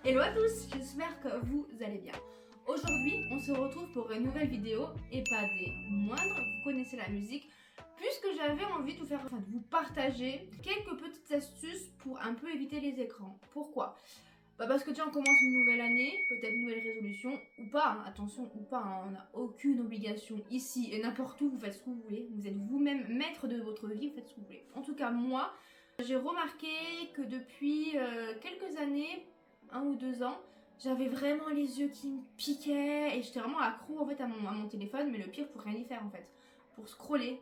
Hello à tous, j'espère que vous allez bien. Aujourd'hui, on se retrouve pour une nouvelle vidéo et pas des moindres, vous connaissez la musique, puisque j'avais envie de vous partager quelques petites astuces pour un peu éviter les écrans. Pourquoi ? Parce que tiens, on commence une nouvelle année, peut-être une nouvelle résolution, ou pas, hein, attention, ou pas, hein, on n'a aucune obligation ici et n'importe où, vous faites ce que vous voulez, vous êtes vous-même maître de votre vie, vous faites ce que vous voulez. En tout cas, moi, j'ai remarqué que depuis quelques années, 1 ou 2 ans, j'avais vraiment les yeux qui me piquaient et j'étais vraiment accro en fait à mon téléphone, mais le pire pour rien y faire en fait. Pour scroller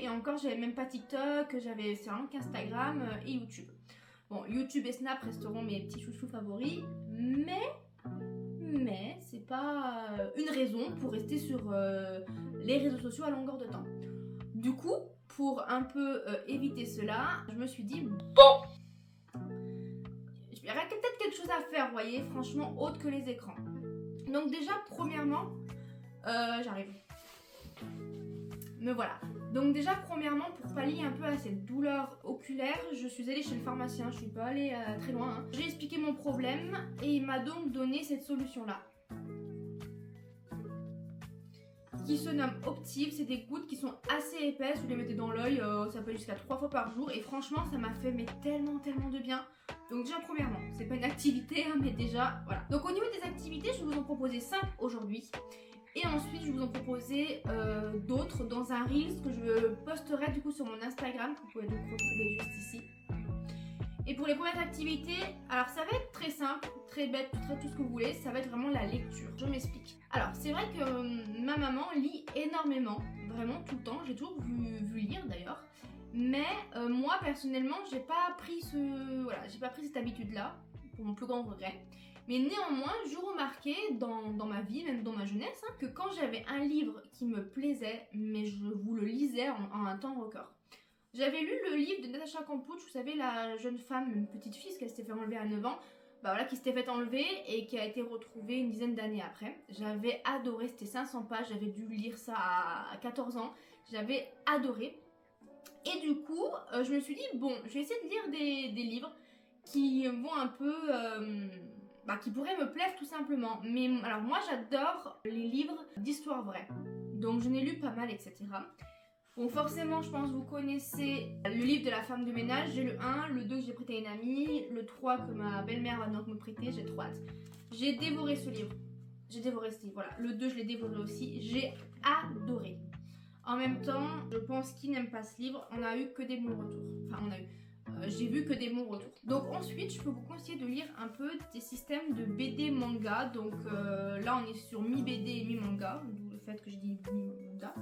et encore j'avais même pas TikTok, j'avais vraiment qu'Instagram et YouTube. Bon, YouTube et Snap resteront mes petits chouchous favoris, mais c'est pas une raison pour rester sur les réseaux sociaux à longueur de temps. Du coup, pour un peu éviter cela, je me suis dit bon, il y aurait peut-être quelque chose à faire, vous voyez, franchement, autre que les écrans. Donc déjà, premièrement, j'arrive. Me voilà. Donc déjà, premièrement, pour pallier un peu à cette douleur oculaire, je suis allée chez le pharmacien, je suis pas allée très loin. Hein. J'ai expliqué mon problème et il m'a donc donné cette solution-là. Qui se nomme Optive, c'est des gouttes qui sont assez épaisses, vous les mettez dans l'œil, ça peut aller jusqu'à 3 fois par jour et franchement ça m'a fait tellement de bien. Donc déjà premièrement, c'est pas une activité hein, mais déjà voilà. Donc au niveau des activités, je vais vous en proposer 5 aujourd'hui et ensuite je vais vous en proposer d'autres dans un Reels que je posterai du coup sur mon Instagram, que vous pouvez donc retrouver juste ici. Et pour les premières activités, alors ça va être très simple, très bête, tout ce que vous voulez, ça va être vraiment la lecture. Je m'explique. Alors c'est vrai que ma maman lit énormément, vraiment tout le temps, j'ai toujours vu lire d'ailleurs. Mais moi personnellement, j'ai pas pris cette habitude-là, pour mon plus grand regret. Mais néanmoins, je remarquais dans ma vie, même dans ma jeunesse, hein, que quand j'avais un livre qui me plaisait, mais je vous le lisais en un temps record. J'avais lu le livre de Natacha Kampusch, vous savez, la jeune femme, une petite fille, qui s'était fait enlever à 9 ans, qui s'était fait enlever et qui a été retrouvée une dizaine d'années après. J'avais adoré, c'était 500 pages, j'avais dû lire ça à 14 ans, j'avais adoré. Et du coup, je me suis dit, bon, je vais essayer de lire des livres qui vont un peu... qui pourraient me plaire tout simplement. Mais alors moi, j'adore les livres d'histoire vraie. Donc, je n'ai lu pas mal, etc. Bon, forcément, je pense que vous connaissez le livre de la femme de ménage. J'ai le 1, le 2 que j'ai prêté à une amie, le 3 que ma belle-mère va donc me prêter, j'ai trop hâte. J'ai dévoré ce livre. Voilà. Le 2, je l'ai dévoré aussi. J'ai adoré. En même temps, je pense qu'ils n'aiment pas ce livre. On a eu que des bons retours. J'ai vu que des bons retours. Donc ensuite, je peux vous conseiller de lire un peu des systèmes de BD manga. Donc là, on est sur mi-BD et mi-manga. D'où le fait que je dis mi-manga.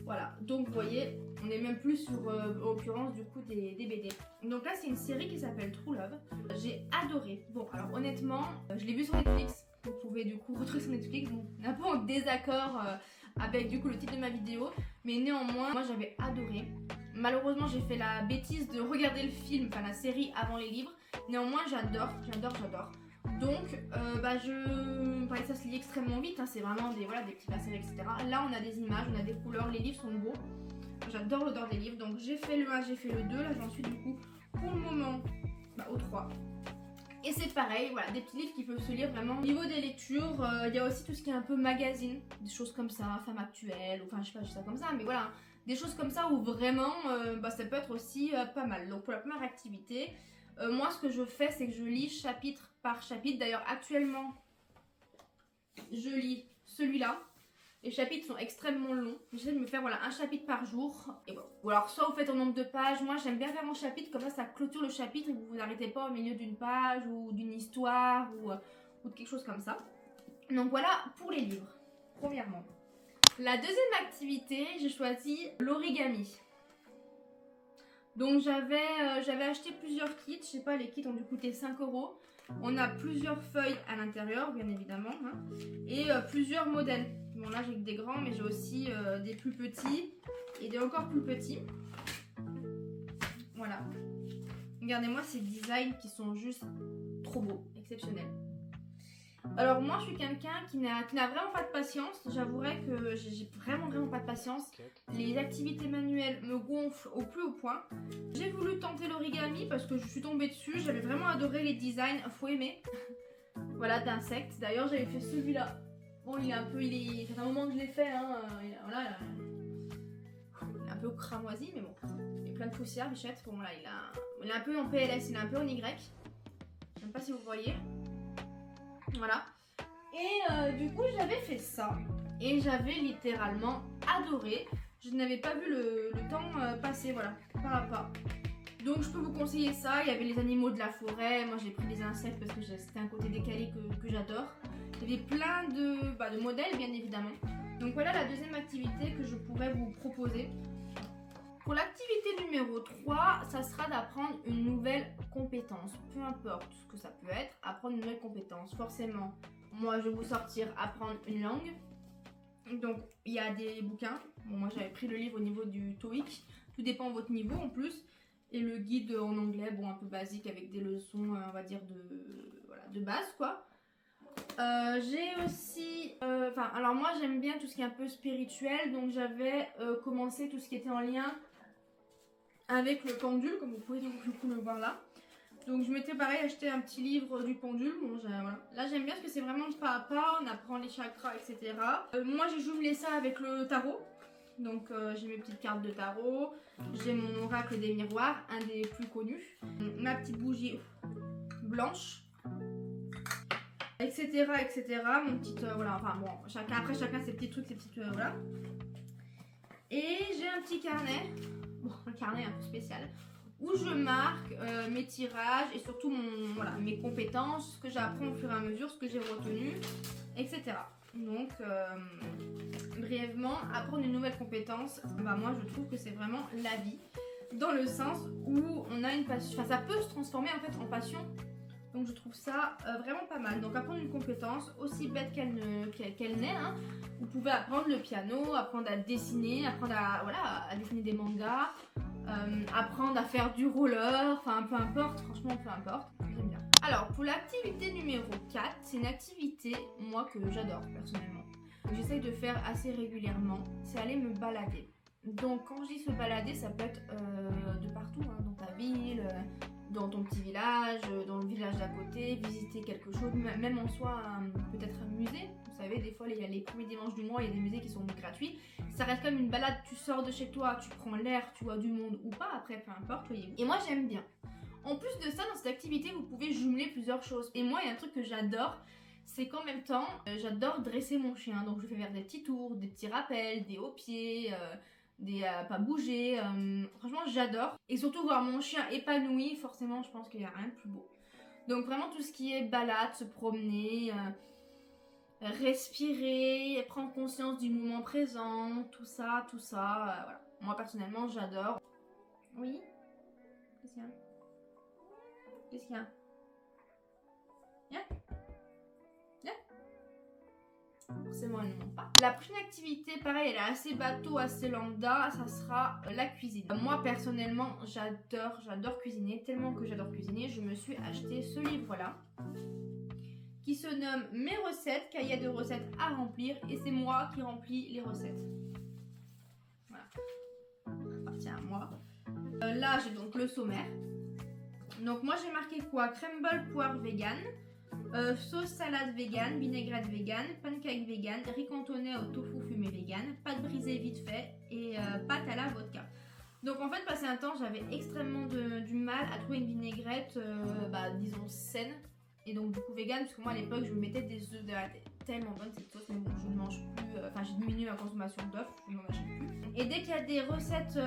Voilà, donc vous voyez, on est même plus sur, en l'occurrence, du coup, des BD. Donc là, c'est une série qui s'appelle True Love. J'ai adoré. Bon, alors honnêtement, je l'ai vu sur Netflix. Vous pouvez du coup retrouver sur Netflix. Donc, on est un peu en désaccord avec du coup le titre de ma vidéo. Mais néanmoins, moi j'avais adoré. Malheureusement, j'ai fait la bêtise de regarder le film, la série avant les livres. Néanmoins, j'adore. Donc, ça se lit extrêmement vite, hein, c'est vraiment des petits passages, etc. Là, on a des images, on a des couleurs, les livres sont beaux. J'adore l'odeur des livres, donc j'ai fait le 1, j'ai fait le 2. Là, j'en suis du coup, pour le moment, au 3. Et c'est pareil, voilà, des petits livres qui peuvent se lire vraiment. Au niveau des lectures, il y a aussi tout ce qui est un peu magazine, des choses comme ça, femme actuelle, enfin je sais pas, je dis ça comme ça, mais voilà, des choses comme ça où vraiment ça peut être aussi pas mal. Donc pour la première activité, moi ce que je fais c'est que je lis chapitre par chapitre. D'ailleurs actuellement je lis celui-là. Les chapitres sont extrêmement longs. J'essaie de me faire voilà, un chapitre par jour. Et bon. Ou alors soit vous faites en nombre de pages. Moi j'aime bien faire mon chapitre, comme ça clôture le chapitre et vous vous arrêtez pas au milieu d'une page ou d'une histoire ou de quelque chose comme ça. Donc voilà pour les livres, premièrement. La deuxième activité, j'ai choisi l'origami. Donc j'avais acheté plusieurs kits. Je sais pas, les kits ont dû coûter 5 €. On a plusieurs feuilles à l'intérieur, bien évidemment. Hein, et plusieurs modèles. Bon là j'ai que des grands, mais j'ai aussi des plus petits et des encore plus petits. Voilà. Regardez-moi ces designs qui sont juste trop beaux, exceptionnels. Alors moi je suis quelqu'un qui n'a vraiment pas de patience. J'avouerai que j'ai vraiment pas de patience. Les activités manuelles me gonflent au plus haut point. J'ai voulu tenter l'origami parce que je suis tombée dessus. J'avais vraiment adoré les designs, faut aimer. Voilà, d'insectes. D'ailleurs j'avais fait celui-là. Bon il est un peu, ça fait un moment que je l'ai fait. Hein. Voilà, il est un peu cramoisi mais bon. Il est plein de poussière, bichette. Bon là il est un peu en PLS, il est un peu en Y. Je sais pas si vous voyez. Voilà. Et du coup j'avais fait ça et j'avais littéralement adoré. Je n'avais pas vu le temps passer, voilà, pas à pas. Donc je peux vous conseiller ça. Il y avait les animaux de la forêt. Moi j'ai pris les insectes parce que c'était un côté décalé que j'adore. Il y avait plein de modèles bien évidemment. Donc voilà la deuxième activité que je pourrais vous proposer. Pour l'activité numéro 3, ça sera d'apprendre une nouvelle compétence. Peu importe ce que ça peut être, apprendre une nouvelle compétence. Forcément, moi je vais vous sortir apprendre une langue. Donc il y a des bouquins. Bon, moi j'avais pris le livre au niveau du TOEIC. Tout dépend de votre niveau en plus. Et le guide en anglais, bon un peu basique avec des leçons, on va dire de base quoi. J'ai aussi, alors moi j'aime bien tout ce qui est un peu spirituel. Donc j'avais commencé tout ce qui était en lien avec le pendule, comme vous pouvez du coup le voir là. Donc je m'étais pareil acheté un petit livre du pendule. Bon, voilà. Là j'aime bien parce que c'est vraiment pas à pas, on apprend les chakras, etc. Moi j'ai jumelé ça avec le tarot. Donc j'ai mes petites cartes de tarot, j'ai mon oracle des miroirs, un des plus connus, ma petite bougie blanche, etc. Mon petit, voilà, enfin bon, chacun ses petits trucs, ses petites, voilà. Et j'ai un petit carnet, bon, un carnet un peu spécial, où je marque mes tirages et surtout mes compétences, ce que j'apprends au fur et à mesure, ce que j'ai retenu, etc. Donc, brièvement, apprendre une nouvelle compétence, moi je trouve que c'est vraiment la vie, dans le sens où on a une passion, ça peut se transformer en fait en passion. Donc je trouve ça vraiment pas mal. Donc apprendre une compétence, aussi bête qu'elle n'est, hein. Vous pouvez apprendre le piano, apprendre à dessiner, apprendre à dessiner des mangas, apprendre à faire du roller, enfin peu importe, franchement peu importe, j'aime bien. Alors pour l'activité numéro 4, c'est une activité moi que j'adore personnellement. J'essaye de faire assez régulièrement, c'est aller me balader. Donc quand je dis se balader, ça peut être de partout, hein, dans ta ville, dans ton petit village, dans le village d'à côté, visiter quelque chose, même en soi peut-être un musée. Vous savez, des fois il y a les premiers dimanches du mois, il y a des musées qui sont gratuits. Ça reste comme une balade, tu sors de chez toi, tu prends l'air, tu vois du monde ou pas, après peu importe, voyez-vous. Et moi j'aime bien. En plus de ça, dans cette activité, vous pouvez jumeler plusieurs choses. Et moi, il y a un truc que j'adore, c'est qu'en même temps, j'adore dresser mon chien. Donc je fais faire des petits tours, des petits rappels, des hauts pieds, des pas bouger. Franchement, j'adore. Et surtout voir mon chien épanoui, forcément, je pense qu'il n'y a rien de plus beau. Donc vraiment tout ce qui est balade, se promener, respirer, prendre conscience du moment présent, tout ça, voilà. Moi personnellement, j'adore. Oui? Qu'est-ce qu'il y a? Qu'est-ce qu'il y a? Forcément, elle ne monte pas. La prochaine activité, pareil, elle est assez bateau, assez lambda, ça sera la cuisine. Moi, personnellement, j'adore cuisiner. Tellement que j'adore cuisiner, je me suis acheté ce livre-là qui se nomme Mes recettes, cahier de recettes à remplir. Et c'est moi qui remplis les recettes. Voilà. Ça appartient à moi. Là, j'ai donc le sommaire. Donc moi j'ai marqué quoi? Crumble poire vegan, sauce salade vegan, vinaigrette vegan, pancake vegan, riz cantonais au tofu fumé vegan, pâte brisée vite fait et pâte à la vodka. Donc en fait passé un temps j'avais extrêmement du mal à trouver une vinaigrette disons saine et donc du coup vegan, parce que moi à l'époque je me mettais des œufs de la tête. Tellement bonne cette sauce, mais bon, je ne mange plus, j'ai diminué ma consommation d'œufs, je n'en achète plus. Et dès qu'il y a des recettes,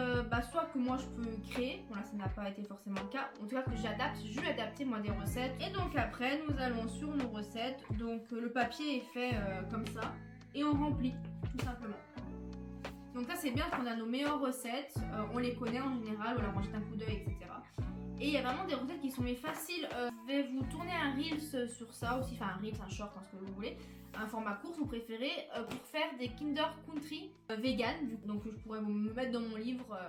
soit que moi je peux créer, bon là ça n'a pas été forcément le cas, en tout cas que j'adapte, je vais adapter moi des recettes. Et donc après nous allons sur nos recettes, donc le papier est fait comme ça, et on remplit, tout simplement. Donc ça c'est bien parce qu'on a nos meilleures recettes, on les connaît en général, on leur jette un coup d'œil, etc. Et il y a vraiment des recettes qui sont faciles. Je vais vous tourner un Reels sur ça aussi, enfin un Reels, un short, ce que vous voulez. Un format court si vous préférez, pour faire des Kinder Country vegan. Donc je pourrais me mettre dans mon livre.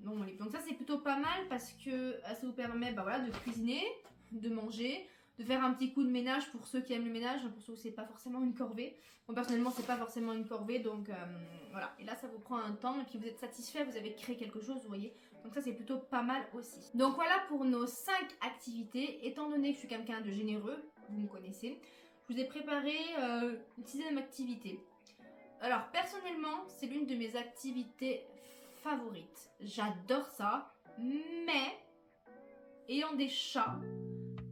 Donc ça c'est plutôt pas mal parce que ça vous permet de cuisiner, de manger, de faire un petit coup de ménage pour ceux qui aiment le ménage, pour ceux où c'est pas forcément une corvée. Moi personnellement c'est pas forcément une corvée, donc voilà. Et là ça vous prend un temps et puis vous êtes satisfait, vous avez créé quelque chose, vous voyez. Donc ça c'est plutôt pas mal aussi. Donc voilà pour nos 5 activités. Étant donné que je suis quelqu'un de généreux, vous me connaissez, je vous ai préparé une 6e activité. Alors personnellement c'est l'une de mes activités favorites. J'adore ça, mais ayant des chats,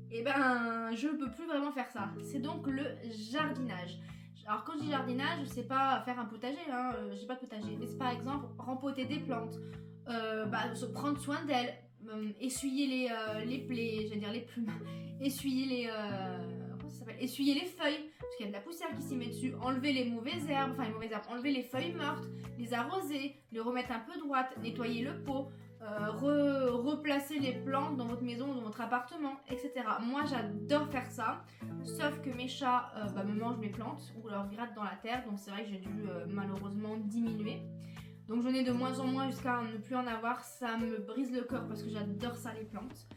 je ne peux plus vraiment faire ça. C'est donc le jardinage. Alors quand je dis jardinage, c'est pas faire un potager, j'ai pas de potager, mais c'est par exemple rempoter des plantes, se prendre soin d'elles, essuyer les plaies, j'allais dire les plumes, essuyer les essuyer les feuilles, parce qu'il y a de la poussière qui s'y met dessus, enlever les mauvaises herbes, enlever les feuilles mortes, les arroser, les remettre un peu droites, nettoyer le pot, replacer les plantes dans votre maison, dans votre appartement, etc. Moi j'adore faire ça, sauf que mes chats me mangent mes plantes ou leur grattent dans la terre, donc c'est vrai que j'ai dû malheureusement diminuer. Donc j'en ai de moins en moins jusqu'à ne plus en avoir, ça me brise le cœur parce que j'adore ça les plantes.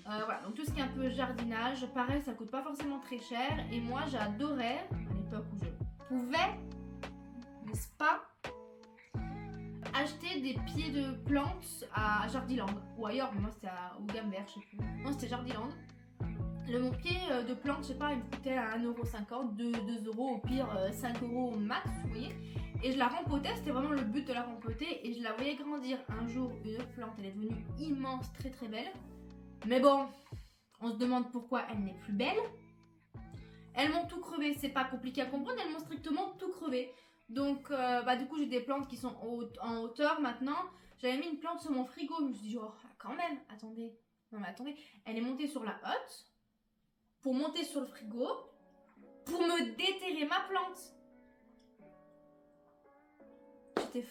Voilà, donc tout ce qui est un peu jardinage, pareil ça coûte pas forcément très cher et moi j'adorais, à l'époque où je pouvais, n'est-ce pas, acheter des pieds de plantes à Jardiland ou ailleurs, mais moi c'était au Gambert, je sais plus. Non, c'était Jardiland. Mon pied de plante, je sais pas, il me coûtait à 1,50€, 2€, au pire 5€ au max, vous voyez. Et je la rempotais, c'était vraiment le but de la rempoter et je la voyais grandir. Un jour, une plante, elle est devenue immense, très très belle. Mais bon, on se demande pourquoi elle n'est plus belle. Elles m'ont tout crevé, c'est pas compliqué à comprendre, elles m'ont strictement tout crevé. Donc du coup j'ai des plantes qui sont en hauteur maintenant. J'avais mis une plante sur mon frigo, je me suis dit quand même, attendez, elle est montée sur la hotte pour monter sur le frigo pour me déterrer ma plante. J'étais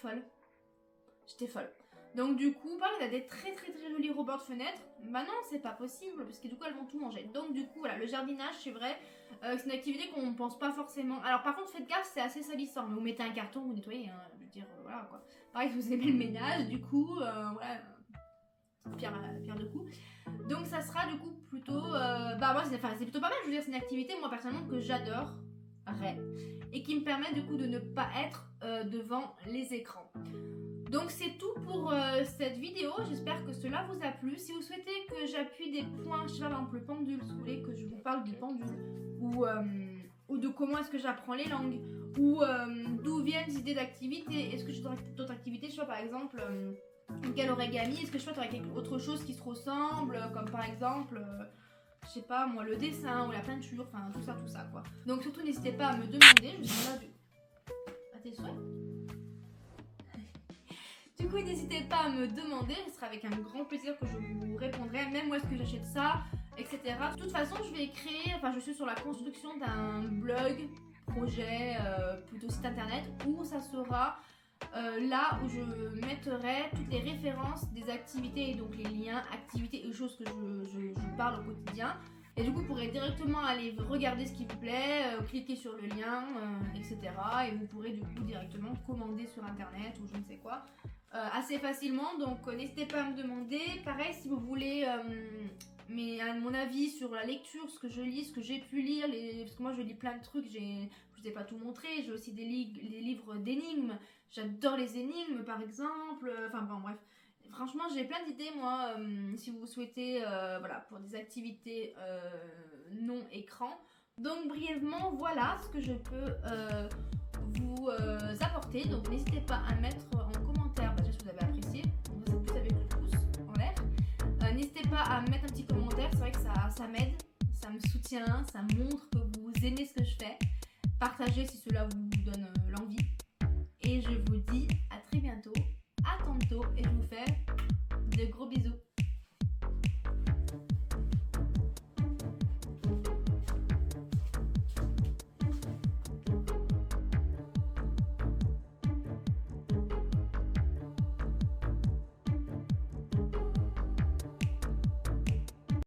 folle. Donc du coup, il y a des très très très jolis rebords de fenêtres. Bah non, c'est pas possible parce que du coup elles vont tout manger. Donc du coup voilà, le jardinage c'est vrai, c'est une activité qu'on ne pense pas forcément. Alors par contre faites gaffe, c'est assez salissant. Mais vous mettez un carton, vous nettoyez, je veux dire voilà quoi. Pareil, vous aimez le ménage, du coup pierre de coups. Donc ça sera du coup plutôt, moi c'est plutôt pas mal. Je veux dire c'est une activité moi personnellement que j'adorerais et qui me permet du coup de ne pas être devant les écrans. Donc c'est tout pour cette vidéo, j'espère que cela vous a plu. Si vous souhaitez que j'appuie des points, je sais pas, par exemple le pendule, si vous voulez que je vous parle du pendule, ou de comment est-ce que j'apprends les langues, ou d'où viennent les idées d'activités, est-ce que j'ai d'autres activités, je sais pas, par exemple, quel origami, est-ce que je sais pas, quelque autre chose qui se ressemble, comme par exemple, je sais pas moi, le dessin ou la peinture, enfin tout ça quoi. Donc surtout n'hésitez pas à me demander, je suis là à tes souhaits. Du coup, n'hésitez pas à me demander, ce sera avec un grand plaisir que je vous répondrai, même où est-ce que j'achète ça, etc. De toute façon, je suis sur la construction d'un blog, projet, plutôt site internet, où ça sera là où je mettrai toutes les références des activités, et donc les liens, activités et choses que je parle au quotidien. Et du coup, vous pourrez directement aller regarder ce qui vous plaît, cliquer sur le lien, etc. Et vous pourrez du coup directement commander sur internet ou je ne sais quoi. Assez facilement, donc n'hésitez pas à me demander. Pareil, si vous voulez mon avis sur la lecture, ce que je lis, ce que j'ai pu lire, parce que moi je lis plein de trucs, je vous ai pas tout montré, j'ai aussi des livres d'énigmes, j'adore les énigmes par exemple, bref, franchement, j'ai plein d'idées, moi, si vous souhaitez, voilà, pour des activités non écran. Donc, brièvement, voilà ce que je peux vous apporter. Donc, n'hésitez pas à mettre en commentaire, déjà, si vous avez apprécié. On va plus avec le pouce en l'air. N'hésitez pas à mettre un petit commentaire, c'est vrai que ça m'aide, ça me soutient, ça montre que vous aimez ce que je fais. Partagez si cela vous donne l'envie. Et je vous dis à très bientôt, à tantôt, et je vous fais